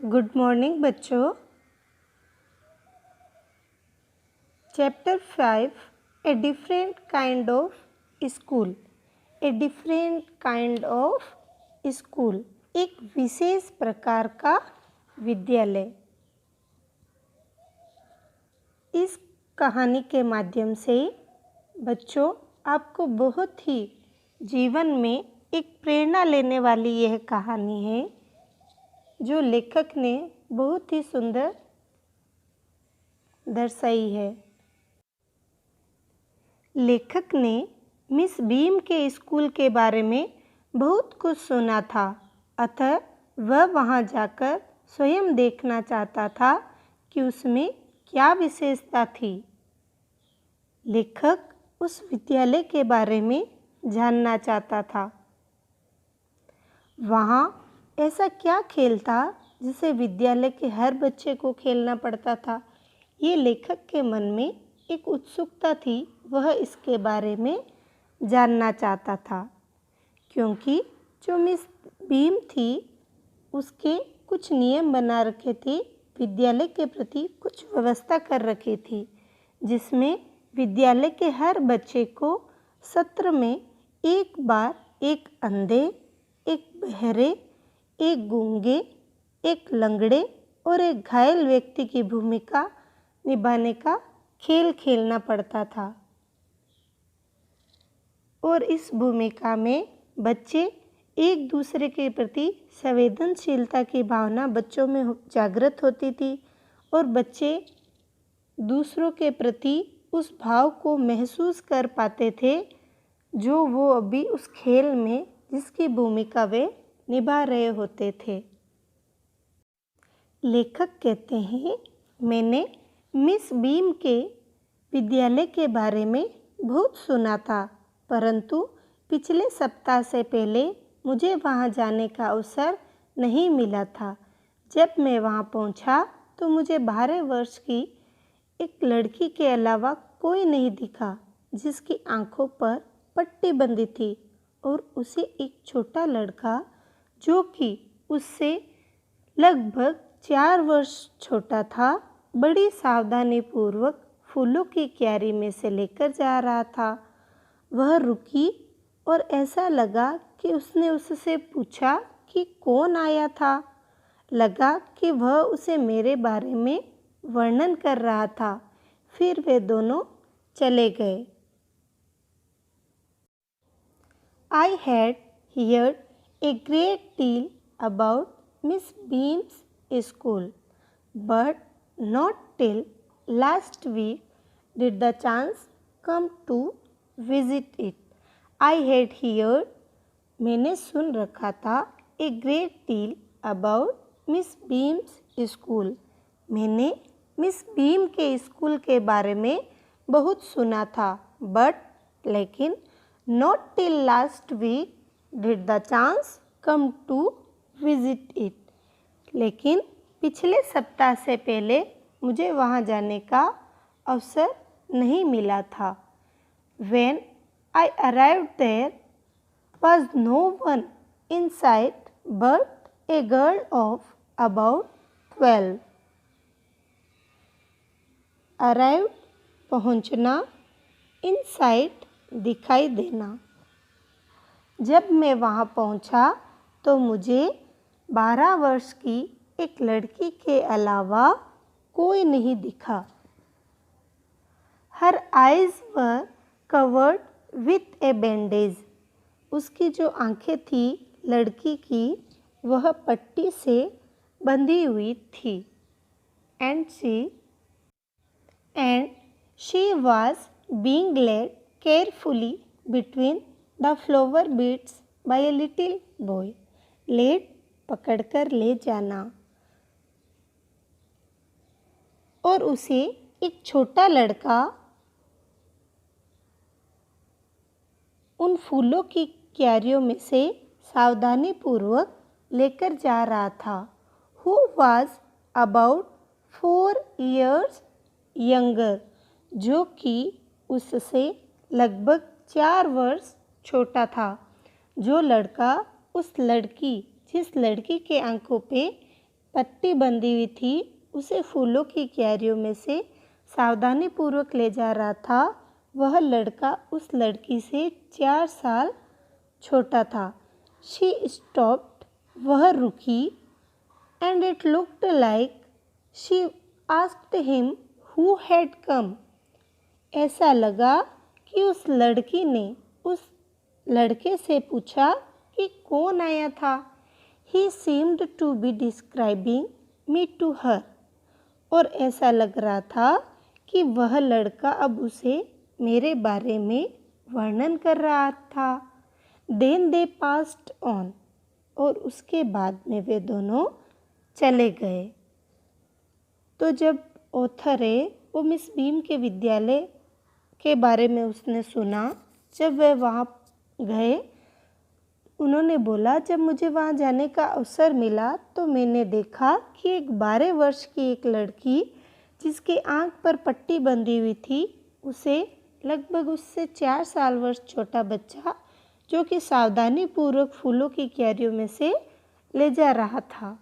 Good morning बच्चों। Chapter 5 a different kind of school. A different kind of school, एक विशेष प्रकार का विद्यालय। इस कहानी के माध्यम से बच्चों आपको बहुत ही जीवन में एक प्रेरणा लेने वाली यह कहानी है जो लेखक ने बहुत ही सुंदर दर्शाई है। लेखक ने मिस बीम के स्कूल के बारे में बहुत कुछ सुना था, अतः वह वहां जाकर स्वयं देखना चाहता था कि उसमें क्या विशेषता थी। लेखक उस विद्यालय के बारे में जानना चाहता था। वहाँ ऐसा क्या खेल था जिसे विद्यालय के हर बच्चे को खेलना पड़ता था। ये लेखक के मन में एक उत्सुकता थी, वह इसके बारे में जानना चाहता था, क्योंकि जो मिस बीम थी उसके कुछ नियम बना रखे थे, विद्यालय के प्रति कुछ व्यवस्था कर रखी थी, जिसमें विद्यालय के हर बच्चे को सत्र में एक बार एक अंधे, एक बहरे, एक गूंगे, एक लंगड़े और एक घायल व्यक्ति की भूमिका निभाने का खेल खेलना पड़ता था। और इस भूमिका में बच्चे एक दूसरे के प्रति संवेदनशीलता की भावना बच्चों में जागृत होती थी और बच्चे दूसरों के प्रति उस भाव को महसूस कर पाते थे जो वो अभी उस खेल में जिसकी भूमिका वे निभा रहे होते थे। लेखक कहते हैं, मैंने मिस बीम के विद्यालय के बारे में बहुत सुना था, परंतु पिछले सप्ताह से पहले मुझे वहां जाने का अवसर नहीं मिला था। जब मैं वहां पहुंचा तो मुझे 12 वर्ष की एक लड़की के अलावा कोई नहीं दिखा, जिसकी आंखों पर पट्टी बंधी थी, और उसे एक छोटा लड़का जो कि उससे लगभग 4 वर्ष छोटा था, बड़ी सावधानी पूर्वक फूलों की क्यारी में से लेकर जा रहा था। वह रुकी और ऐसा लगा कि उसने उससे पूछा कि कौन आया था। लगा कि वह उसे मेरे बारे में वर्णन कर रहा था। फिर वे दोनों चले गए। I had heard a great deal about Miss Beam's school, but not till last week did the chance come to visit it. I had heard, मैंने सुन रखा था, a great deal about Miss Beam's school. मैंने miss beam के school के बारे में बहुत सुना था, लेकिन not till last week did the chance come to visit it. लेकिन पिछले सप्ताह से पहले मुझे वहाँ जाने का अवसर नहीं मिला था। When I arrived there was no one in sight but a girl of about 12. Arrived पहुँचना, इनसाइट दिखाई देना। जब मैं वहाँ पहुँचा तो मुझे 12 वर्ष की एक लड़की के अलावा कोई नहीं दिखा। Her eyes were covered with A bandage. उसकी जो आंखें थी लड़की की, वह पट्टी से बंधी हुई थी। And she was being led carefully between the flower beds by a little boy. Led पकड़कर ले जाना, और उसे एक छोटा लड़का उन फूलों की क्यारियों में से सावधानी पूर्वक लेकर जा रहा था। Who was about 4 years younger, जो कि उससे लगभग 4 वर्ष छोटा था। जो लड़का उस लड़की, जिस लड़की के आंखों पे पट्टी बंधी हुई थी उसे फूलों की क्यारियों में से सावधानीपूर्वक ले जा रहा था, वह लड़का उस लड़की से 4 साल छोटा था। शी स्टॉप्ड, वह रुकी, and it looked like she asked him who had come. ऐसा लगा कि उस लड़की ने उस लड़के से पूछा कि कौन आया था। He seemed to be describing me to her, और ऐसा लग रहा था कि वह लड़का अब उसे मेरे बारे में वर्णन कर रहा था। देन दे पास्ड ऑन, और उसके बाद में वे दोनों चले गए। तो जब ऑथर है वो मिस बीम के विद्यालय के बारे में उसने सुना, जब वह वहाँ गए, उन्होंने बोला जब मुझे वहाँ जाने का अवसर मिला तो मैंने देखा कि एक 12 वर्ष की एक लड़की जिसकी आंख पर पट्टी बंधी हुई थी, उसे लगभग उससे 4 साल वर्ष छोटा बच्चा जो कि सावधानीपूर्वक फूलों की क्यारियों में से ले जा रहा था।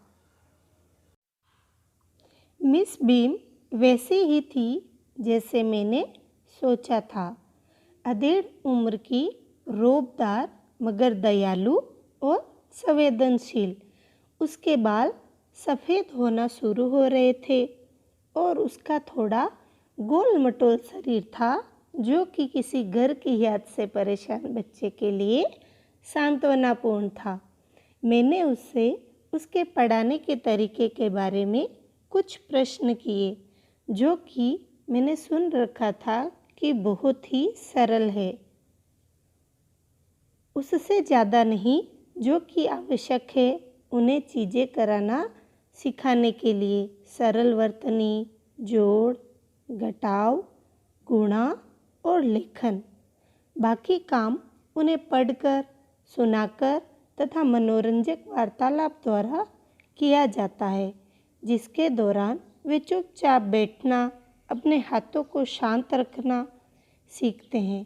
मिस बीम वैसी ही थी जैसे मैंने सोचा था। अधेड़ उम्र की, रोबदार मगर दयालु और संवेदनशील। उसके बाल सफ़ेद होना शुरू हो रहे थे और उसका थोड़ा गोल मटोल शरीर था जो कि किसी घर की याद से परेशान बच्चे के लिए सांत्वनापूर्ण था। मैंने उससे उसके पढ़ाने के तरीके के बारे में कुछ प्रश्न किए जो कि मैंने सुन रखा था कि बहुत ही सरल है, उससे ज़्यादा नहीं जो कि आवश्यक है उन्हें चीज़ें कराना सिखाने के लिए। सरल वर्तनी, जोड़, घटाव, गुणा और लेखन। बाकी काम उन्हें पढ़कर, सुनाकर तथा मनोरंजक वार्तालाप द्वारा किया जाता है, जिसके दौरान वे चुपचाप बैठना, अपने हाथों को शांत रखना सीखते हैं।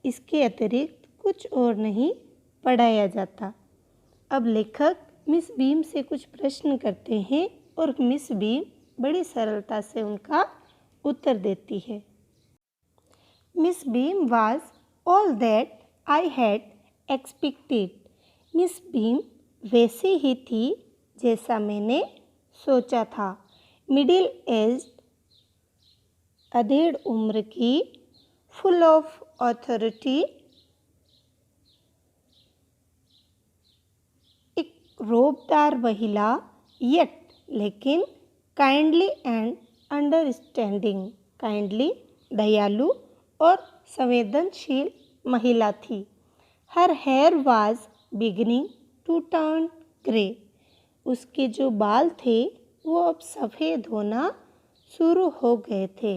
इसके अतिरिक्त कुछ और नहीं पढ़ाया जाता। अब लेखक मिस बीम से कुछ प्रश्न करते हैं और मिस बीम बड़ी सरलता से उनका उत्तर देती है। Miss beam was all that I had expected. Miss beam वैसी ही थी जैसा मैंने सोचा था। मिडिल एज्ड, अधेड़ उम्र की, फुल ऑफ ऑथोरिटी, एक रोबदार महिला, येट लेकिन काइंडली एंड अंडरस्टैंडिंग, काइंडली दयालु और संवेदनशील महिला थी। Her hair was beginning to turn grey. उसके जो बाल थे वो अब सफ़ेद होना शुरू हो गए थे।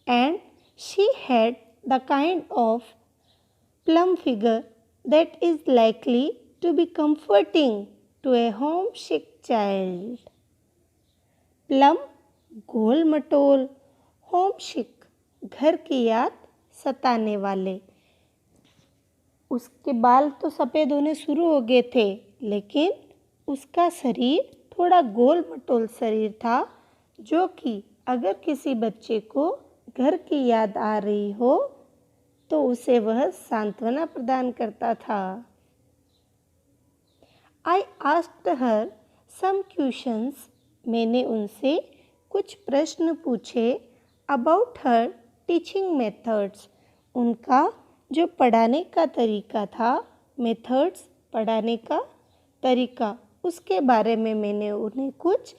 And she had the kind of plump figure that is likely to be comforting to a homesick child. Plump, गोल मटोल, homesick, घर की याद सताने वाले। उसके बाल तो सफ़ेद होने शुरू हो गए थे, लेकिन उसका शरीर थोड़ा गोल मटोल शरीर था जो कि अगर किसी बच्चे को घर की याद आ रही हो तो उसे वह सांत्वना प्रदान करता था। I asked her some questions. मैंने उनसे कुछ प्रश्न पूछे अबाउट हर टीचिंग मेथड्स। उनका जो पढ़ाने का तरीका था, मेथड्स पढ़ाने का तरीका, उसके बारे में मैंने उन्हें कुछ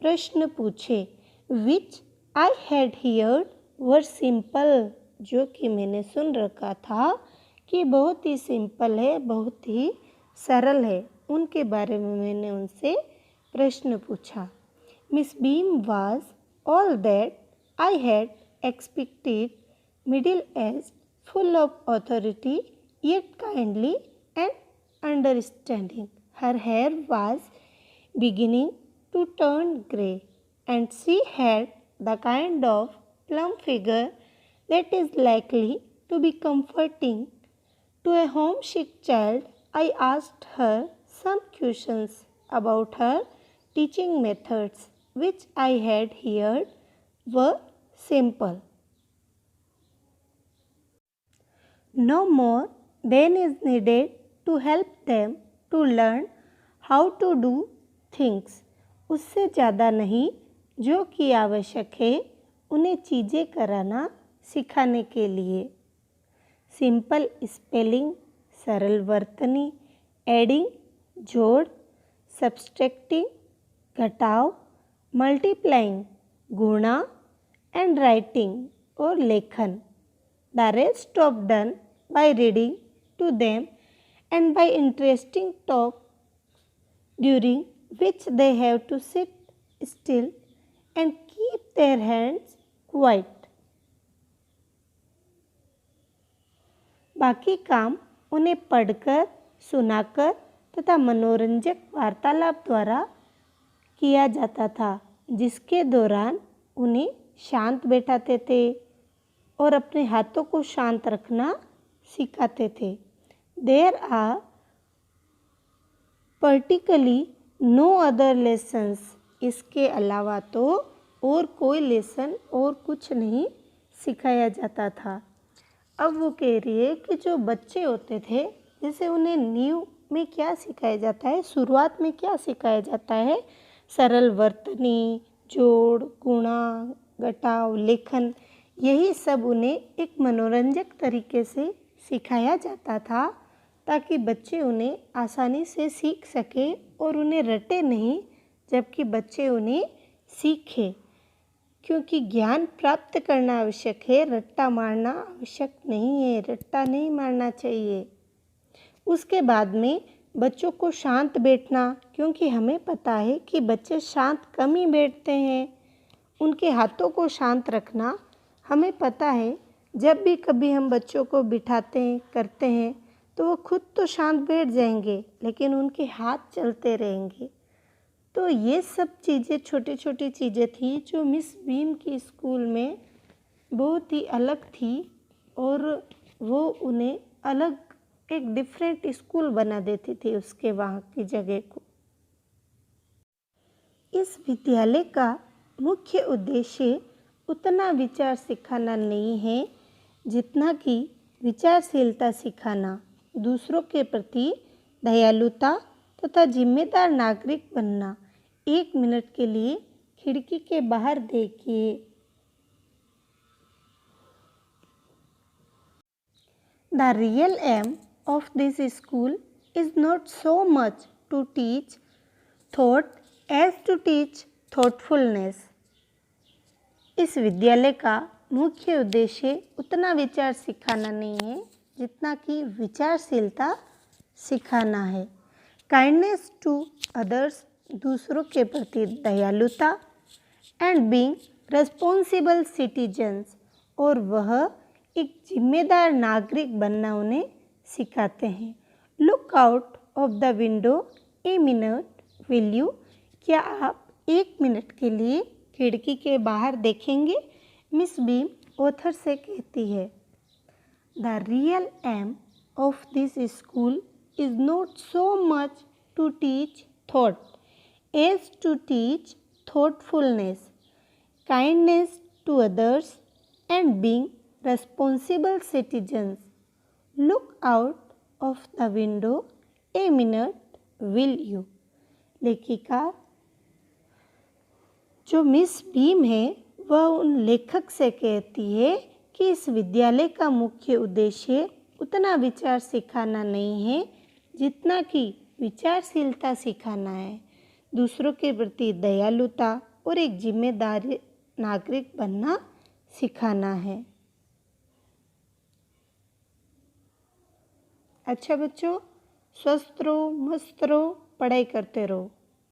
प्रश्न पूछे। Which I had heard were simple, जो कि मैंने सुन रखा था कि बहुत ही सिंपल है, बहुत ही सरल है। उनके बारे में मैंने उनसे प्रश्न पूछा। Miss beam was all that I had expected, middle age, full of authority, yet kindly and understanding. Her hair was beginning to turn grey, and she had the kind of plump figure that is likely to be comforting to a homesick child. I asked her some questions about her teaching methods which I had heard were simple. No more than is needed to help them to learn how to do things. उससे ज़्यादा नहीं जो कि आवश्यक है उन्हें चीज़ें कराना सिखाने के लिए. सिंपल स्पेलिंग, सरल वर्तनी, एडिंग जोड़, सब्सट्रैक्टिंग घटाव, मल्टीप्लाइंग गुणा एंड राइटिंग और लेखन. The rest of done by reading to them and by interesting talk during which they have to sit still and keep their hands quiet. बाकी काम उन्हें पढ़कर, सुनाकर तथा मनोरंजक वार्तालाप द्वारा किया जाता था, जिसके दौरान उन्हें शांत बैठाते थे और अपने हाथों को शांत रखना सिखाते थे. There are particularly no other lessons. इसके अलावा तो और कोई लेसन और कुछ नहीं सिखाया जाता था. अब वो कह रही है कि जो बच्चे होते थे, जैसे उन्हें नींव में क्या सिखाया जाता है, शुरुआत में क्या सिखाया जाता है, सरल वर्तनी, जोड़, गुणा, घटाव, लेखन, यही सब उन्हें एक मनोरंजक तरीके से सिखाया जाता था ताकि बच्चे उन्हें आसानी से सीख सके और उन्हें रटे नहीं, जबकि बच्चे उन्हें सीखें. क्योंकि ज्ञान प्राप्त करना आवश्यक है, रट्टा मारना आवश्यक नहीं है, रट्टा नहीं मारना चाहिए. उसके बाद में बच्चों को शांत बैठना, क्योंकि हमें पता है कि बच्चे शांत कम ही बैठते हैं. उनके हाथों को शांत रखना, हमें पता है जब भी कभी हम बच्चों को बिठाते हैं, करते हैं, तो वो खुद तो शांत बैठ जाएंगे लेकिन उनके हाथ चलते रहेंगे. तो ये सब चीज़ें, छोटी छोटी चीज़ें थी जो मिस बीम की स्कूल में बहुत ही अलग थी और वो उन्हें अलग एक डिफरेंट स्कूल बना देती थी उसके वहाँ की जगह को. इस विद्यालय का मुख्य उद्देश्य उतना विचार सिखाना नहीं है जितना कि विचारशीलता सिखाना, दूसरों के प्रति दयालुता तथा जिम्मेदार नागरिक बनना. 1 मिनट के लिए खिड़की के बाहर देखिए. The real aim of this school is not so much to teach thought as to teach thoughtfulness. इस विद्यालय का मुख्य उद्देश्य उतना विचार सिखाना नहीं है जितना कि विचारशीलता सिखाना है. काइंडनेस टू अदर्स, दूसरों के प्रति दयालुता, एंड बीइंग रिस्पॉन्सिबल सिटीजन्स, और वह एक जिम्मेदार नागरिक बनना उन्हें सिखाते हैं. Look out of the window a minute will you. क्या आप 1 मिनट के लिए खिड़की के बाहर देखेंगे? मिस बीम ऑथर से कहती है. The real aim of this school is not so much to teach thought as to teach thoughtfulness, kindness to others, and being responsible citizens. Look out of the window a minute, will you? लेखिका जो miss beam है वह उन लेखक से कहती है कि इस विद्यालय का मुख्य उद्देश्य उतना विचार सिखाना नहीं है जितना कि विचारशीलता सिखाना है, दूसरों के प्रति दयालुता और एक जिम्मेदार नागरिक बनना सिखाना है. अच्छा बच्चों, स्वस्थ रहो, मस्त रहो, पढ़ाई करते रहो.